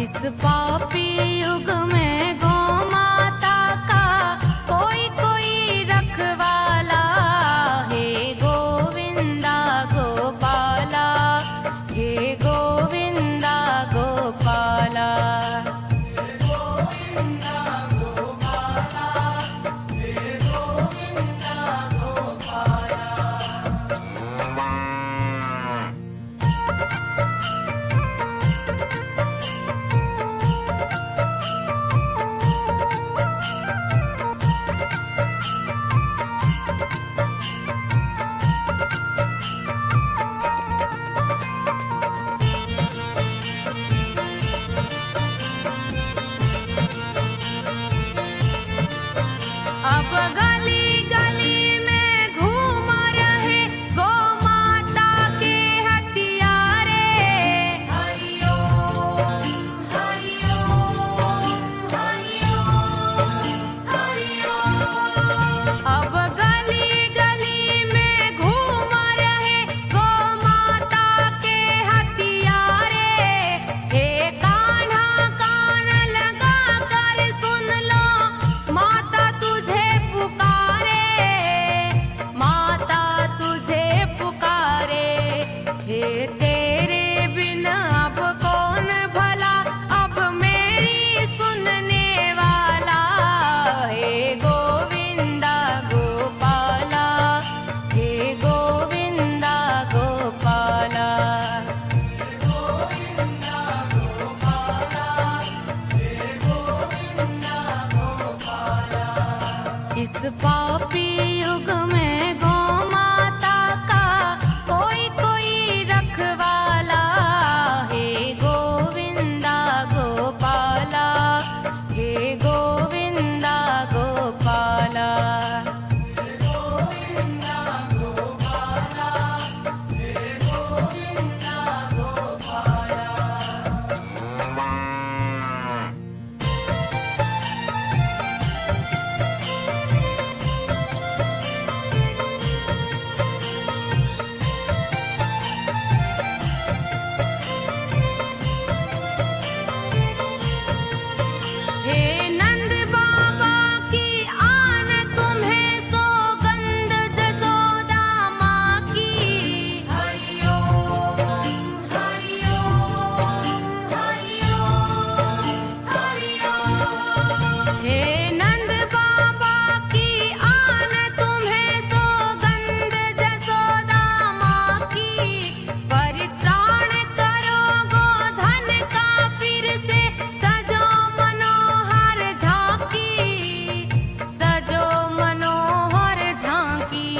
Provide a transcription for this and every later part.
इस पापी युग में गौ माता का कोई कोई रखवाला। हे गोविंदा गोपाला, हे गोविंदा गोपाला। अब गली गली में घूम रहे गौ माता के हथियारे। हरिओ हरिओ हरिओ हरिओ। अब गली गली में घूम रहे गौ माता के हथियारे। हे कान्हा कान लगा कर सुन लो, माता तुझे पुकारे, माता तुझे पुकारे। हे तेरे बिन अब कौन भला, अब मेरी सुनने वाला। हे गोविंदा गोपाला, हे गोविंदा गोपाला। इस पापी युग में गौ माता का कोई कोई रखवाला। हे गोविंदा गोपाला, हे गोविंदा गोपाला। हे नंद बाबा की आन तुम्हें सौगंध जसोदा माँ की। हरिओ हरिओ हरिओ हरिओ। हे नंद बाबा की आन तुम्हें सौगंध जसोदा माँ की। परित्राण करो गोधन का फिर से, सजो मनोहर झांकी, सजो मनोहर झांकी।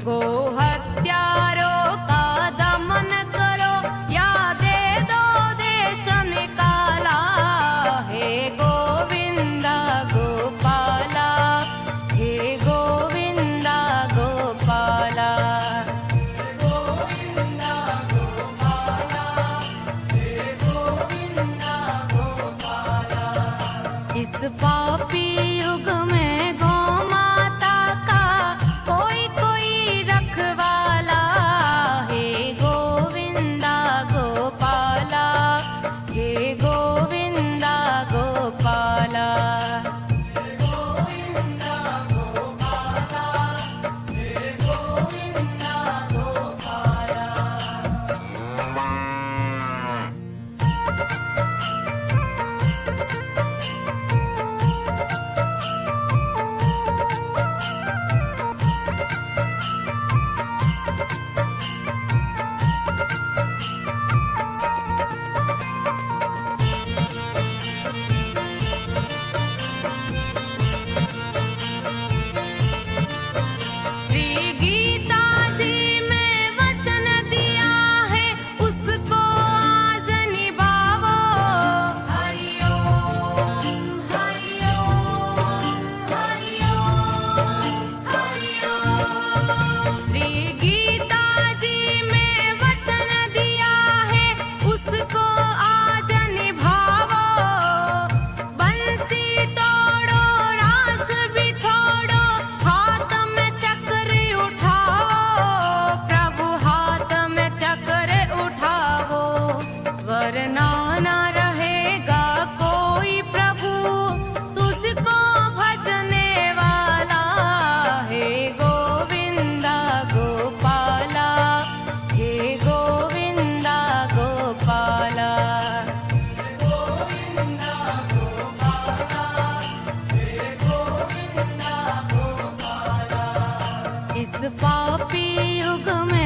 गो हत्यारों का दमन करो, या दे दो देश निकाला। हे गोविंदा गोपाला, हे गोविंदा गोपाला। इस पापी युग में गौ माता का कोई कोई रखवाला। हे गोविंदा गोपाला, हे गोविंदा गोपाला। श्री गीता जी में वचन दिया है, उसको आज निभाओ। हरिओ हरिओ हरिओ हरिओ। श्री गीता जी में वचन दिया है, उसको आज निभाओ। बंसी तोड़ो, रास भी छोड़ो, हाथ में चक्र उठाओ। प्रभु हाथ में चक्र उठाओ, वरना न रहेगा पापी युग में